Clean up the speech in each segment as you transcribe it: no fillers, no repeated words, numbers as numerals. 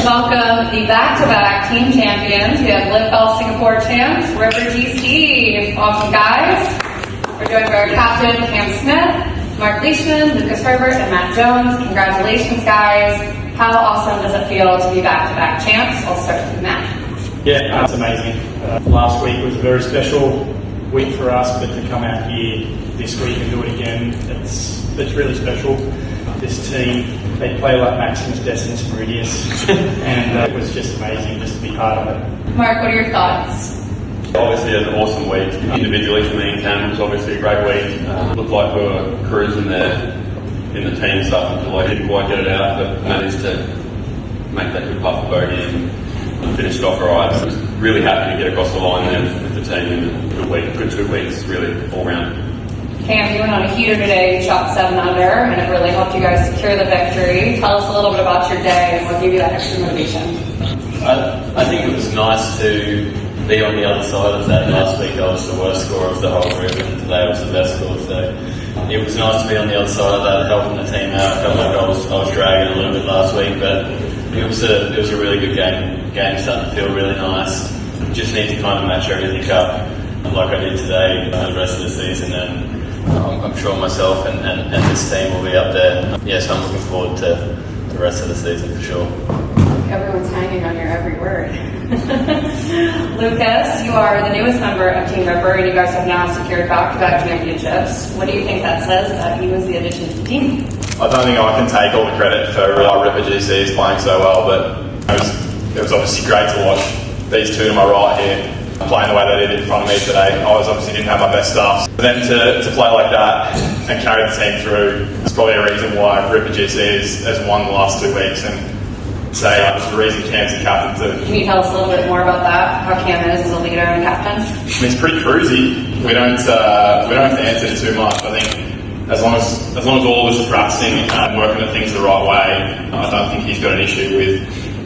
welcome the back-to-back team champions. We have LIV Golf Singapore champs, Herbert GC. Welcome, guys. We're joined by our captain, Cam Smith, Marc Leishman, Herbert and Matt Jones. Congratulations, guys. How awesome does it feel to be back-to-back champs? I'll start with Matt. Yeah, it's amazing. Last week was a very special week for us, but to come out here this week and do it again, it's really special. This team, they play like Maximus Decimus Meridius, and it was just amazing just to be part of it. Marc, what are your thoughts? Obviously an awesome week. Individually for me and Cam, it was obviously a great week. Looked like we were cruising there in the team stuff until I didn't quite get it out, but managed to make that good puff of bogey and finished off alright. So I was really happy to get across the line there with the team, and good week, good 2 weeks really all round. Cam, you went on a heater today, you shot 7 under, and it really helped you guys secure the victory. Tell us a little bit about your day and what gave you that extra motivation. I think it was nice to be on the other side of that. Last week I was the worst scorer of the whole group, and today I was the best scorer. So it was nice to be on the other side of that, helping the team out. I felt like I was dragging a little bit last week, but it was a really good game. Game starting to feel really nice. Just need to kind of match everything up like I did today for the rest of the season, and I'm sure myself and this team will be up there. Yes, I'm looking forward to the rest of the season for sure. Everyone's hanging on your every word. Lucas, you are the newest member of Team Ripper, and you guys have now secured back-to-back championships. What do you think that says about you as the addition to the team? I don't think I can take all the credit for Ripper GC's playing so well, but it was obviously great to watch these two to my right here playing the way they did in front of me today. I obviously didn't have my best stuff. For them to play like that and carry the team through, it's probably a reason why Ripper GC has won the last 2 weeks, and say it's the reason Cam's the captain too. Can you tell us a little bit more about that? How Cam is as a leader and captain? I mean, it's pretty cruisy. We don't have to answer to too much. I think as long as all of us are practicing and working at things the right way, I don't think he's got an issue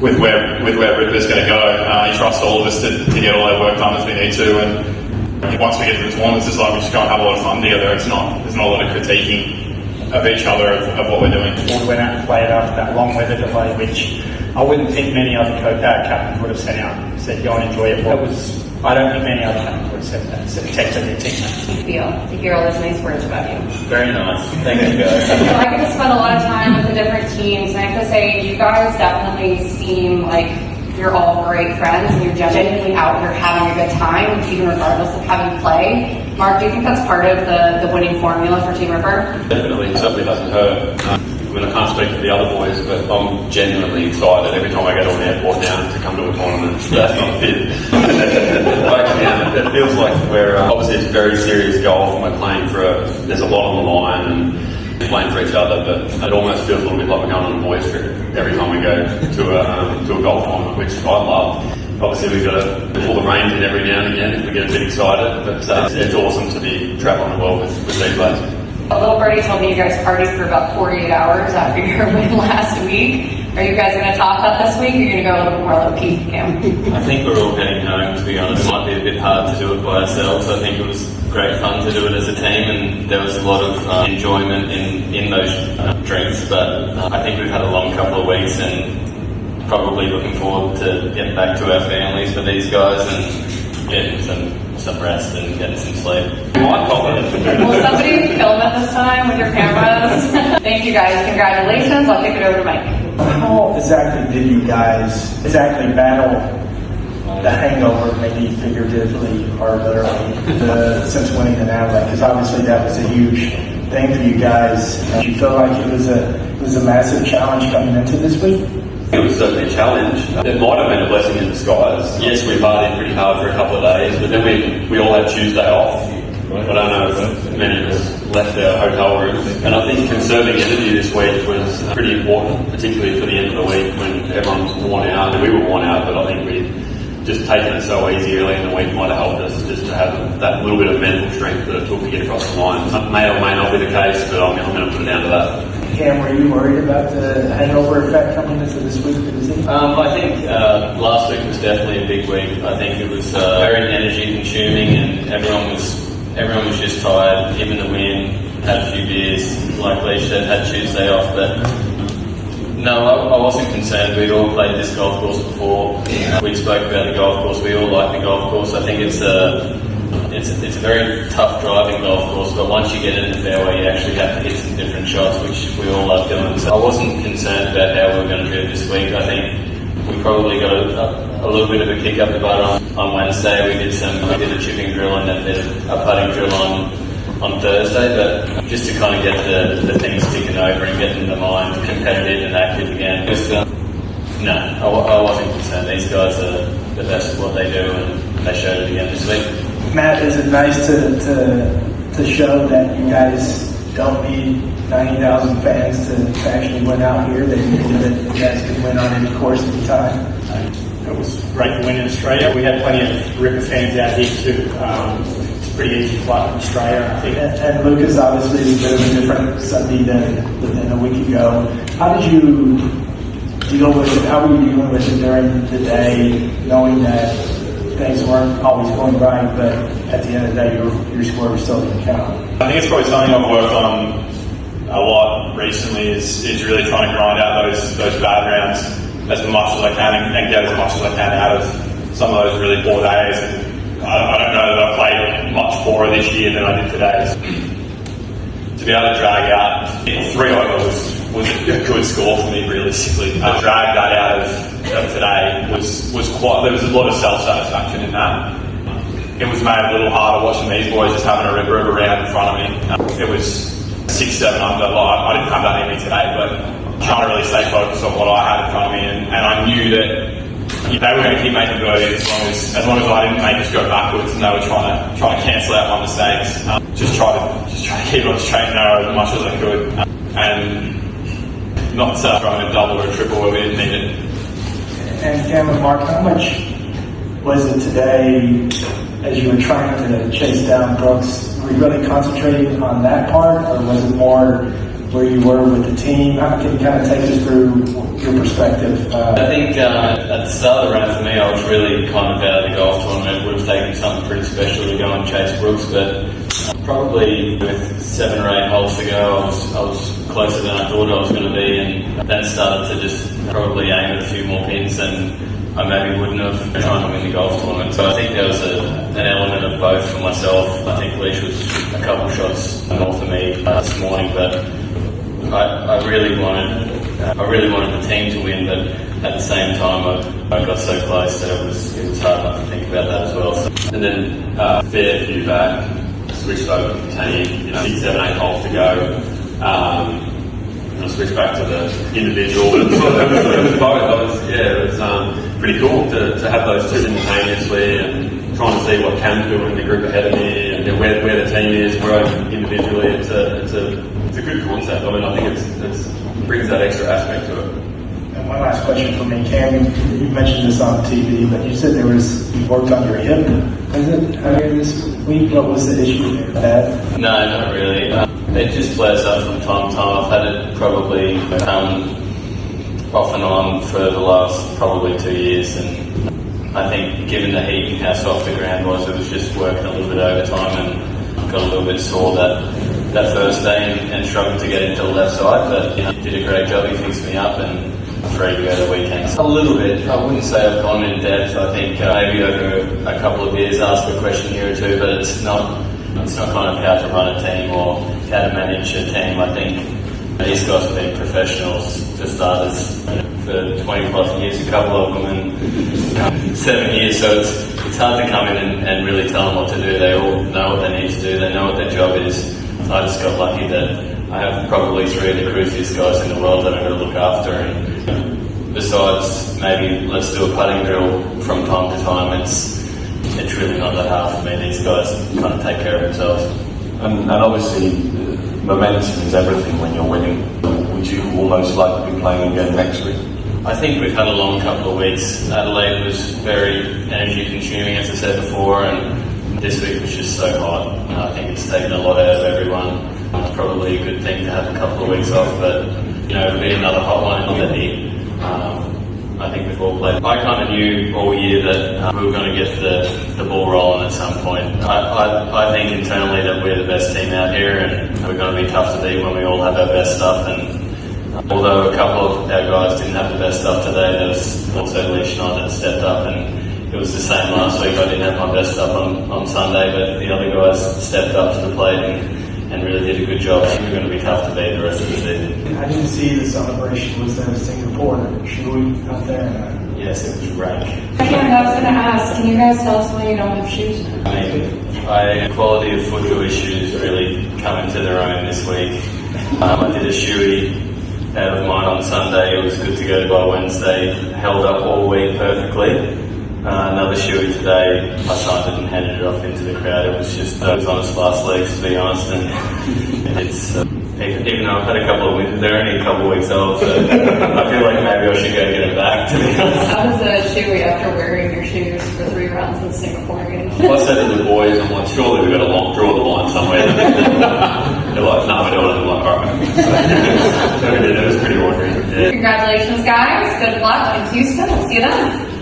with where Ripper's going to go. He trusts all of us to get all our work done as we need to, and once we get to the tournaments, it's like we just go and have a lot of fun together. There's not a lot of critiquing of each other of what we're doing. We went out and played after that long weather delay, which I wouldn't think many other captains would have sent out and said, go and enjoy it. I don't think many other captains would have said that, so texted their team. How do you feel to hear all those nice words about you? Very nice. Thank you, guys. I get to spend a lot of time with the different teams, and I have to say, you guys definitely seem like you're all great friends, and you're genuinely out here having a good time, even regardless of how you play. Marc, do you think that's part of the winning formula for Team Ripper? Definitely, it certainly doesn't hurt. I mean, I can't speak for the other boys, but I'm genuinely excited every time I get on the airport now to come to a tournament. That's not fit. It feels like we're obviously it's very serious golf, and we're playing there's a lot on the line and playing for each other, but it almost feels a little bit like we're going on a boys trip every time we go to a golf tournament, which I love. Obviously, we've got to pull the reins in every now and again if we get a bit excited, but it's awesome to be traveling the world with these lads. A little birdie told me you guys partied for about 48 hours after your win last week. Are you guys going to top that this week, or are you going to go a little bit more low-key, Cam? I think we're all heading home, to be honest. It might be a bit hard to do it by ourselves. I think it was great fun to do it as a team, and there was a lot of enjoyment in those drinks, but I think we've had a long couple of weeks, and probably looking forward to getting back to our families for these guys and getting some rest and getting some sleep. Will somebody film it this time with your cameras? Thank you guys. Congratulations. I'll kick it over to Mike. How exactly did you guys battle the hangover, maybe figuratively or literally, since winning the Adelaide? Because obviously that was a huge thing for you guys. Did you feel like it was a massive challenge coming into this week? It was certainly a challenge. It might have been a blessing in disguise. Yes, we partied pretty hard for a couple of days, but then we all had Tuesday off. I don't know if many of us left our hotel rooms. And I think conserving energy this week was pretty important, particularly for the end of the week when everyone's worn out. And we were worn out, but I think we just taking it so easy early in the week might have helped us just to have that little bit of mental strength that it took to get across the line. It may or may not be the case, but I'm going to put it down to that. Cam, were you worried about the hangover effect coming into this week for the team? I think last week was definitely a big week. I think it was very energy consuming, and everyone was just tired. Even the win, had a few beers, like Leish said, had Tuesday off, but No, I wasn't concerned. We'd all played this golf course before. We spoke about the golf course. We all like the golf course. I think it's a very tough driving golf course, but once you get in the fairway, you actually have to hit some different shots, which we all love doing. So I wasn't concerned about how we were going to do it this week. I think we probably got a little bit of a kick up the butt on Wednesday. We did a chipping drill and then did a putting drill on Thursday, but just to kind of get the things ticking over and getting the mind competitive and active again. No, I wasn't concerned. These guys are the best at what they do, and they showed it again this week. Matt, is it nice to show that you guys don't need 90,000 fans to actually win out here, that you guys can win on any course at the time? It was great to win in Australia. We had plenty of Ripper fans out here too. It's a pretty easy flight from Australia, I think. And Lucas, obviously, is a bit of a different Sunday than a week ago. How did you deal with it? How were you dealing with it during the day, knowing that things weren't always going right, but at the end of the day, your score was still going to count? I think it's probably something I've worked on a lot recently is really trying to grind out those bad rounds as much as I can and get as much as I can out of some of those really poor days. And I don't know that I've played much poorer this year than I did today. To be able to drag out 3 over was a good score for me, realistically. To drag that out of today was quite. There was a lot of self-satisfaction in that. It was made a little harder watching these boys just having a ripper of a round in front of me. It was 6-7 under. I didn't have that in me today, but trying to really stay focused on what I had in front of me, and I knew that they were going to keep making birdies as long as I didn't make us go backwards, and they were trying to cancel out my mistakes. Just try to keep on straight and narrow as much as I could, and not throwing a double or a triple where we didn't need it. And Cam and Mark, how much was it today as you were trying to chase down Brooks? Were you really concentrating on that part, or was it more where you were with the team? How can you kind of take us through your perspective? I think at the start of the round for me, I was really kind of out of the golf tournament. Would have taken something pretty special to go and chase Brooks, but probably with 7 or 8 holes to go, I was closer than I thought I was going to be, and then started to just probably aim at a few more pins than I maybe wouldn't have trying to win the golf tournament. So I think there was an element of both for myself. I think Leish was a couple shots north of me this morning, but I really wanted the team to win, but at the same time I got so close that it was hard not to think about that as well. So. And then fair few back, switched over to the team, 6, 7, 8 holes to go. I switched back to the individual. It was both. It was pretty cool to have those two simultaneously and trying to see what Cam's doing in the group ahead of me and where the team is, where I'm individually. It's a good concept. I mean, I think it brings that extra aspect to it. And one last question for me, Cam. You mentioned this on TV, but you said you worked on your hip. Was it earlier this week? What was the issue with that? No, not really. It just flares up from time to time. I've had it probably off and on for the last probably 2 years, and I think given the heat and how soft the ground was, it was just working a little bit overtime and got a little bit sore that first day and struggled to get into the left side, but he did a great job. He fixed me up and I'm ready to go the weekend. A little bit. I wouldn't say I've gone in depth. I think maybe over a couple of years ask a question here or two, but it's not kind of how to run a team or how to manage a team. I think these guys have been professionals for starters for 20 plus years, a couple of them in 7 years, so it's hard to come in and really tell them what to do. They all know what they need to do, they know what their job is. I just got lucky that I have probably 3 of the cruisiest guys in the world that I'm going to look after, and besides maybe let's do a putting drill from time to time, it's really not that hard for me. These guys kind of take care of themselves. And obviously, momentum is everything when you're winning. Would you almost like to be playing again next week? I think we've had a long couple of weeks. Adelaide was very energy consuming, as I said before, and this week was just so hot. I think it's taken a lot out of everyone. It's probably a good thing to have a couple of weeks off, but it'll be another hot one in the heat. I think we've all played. I kind of knew all year that we were going to get the ball rolling at some point. I think internally that we're the best team out here, and we're going to be tough to beat when we all have our best stuff. And Although a couple of our guys didn't have the best stuff today, there was also Leishman that stepped up, and it was the same last week. I didn't have my best stuff on Sunday, but the other guys stepped up to the plate and really did a good job. We're going to be tough to beat the rest of the season. I didn't see the celebration. Was there in Singapore? Should we out there? Yes, it was rank. Again, I was going to ask, can you guys tell us why you don't have shoes now? Quality of foot issues really come into their own this week. I did a shoey out of mine on Sunday. It was good to go by Wednesday. Held up all week perfectly. Another shoey today. I signed it and handed it off into the crowd. It was just it was on its last legs, to be honest. And it's even though I've had a couple of wins, they're only a couple of weeks old, so I feel like maybe I should go get it back, to be honest. How was the shoey after wearing your shoes for 3 rounds in Singapore again? I said to the boys, I'm like, surely we've got to draw the line somewhere. They're like, no, we don't. I'm like, all right. So we did. It was pretty ordinary. Yeah. Congratulations, guys. Good luck in Houston. We'll see you then.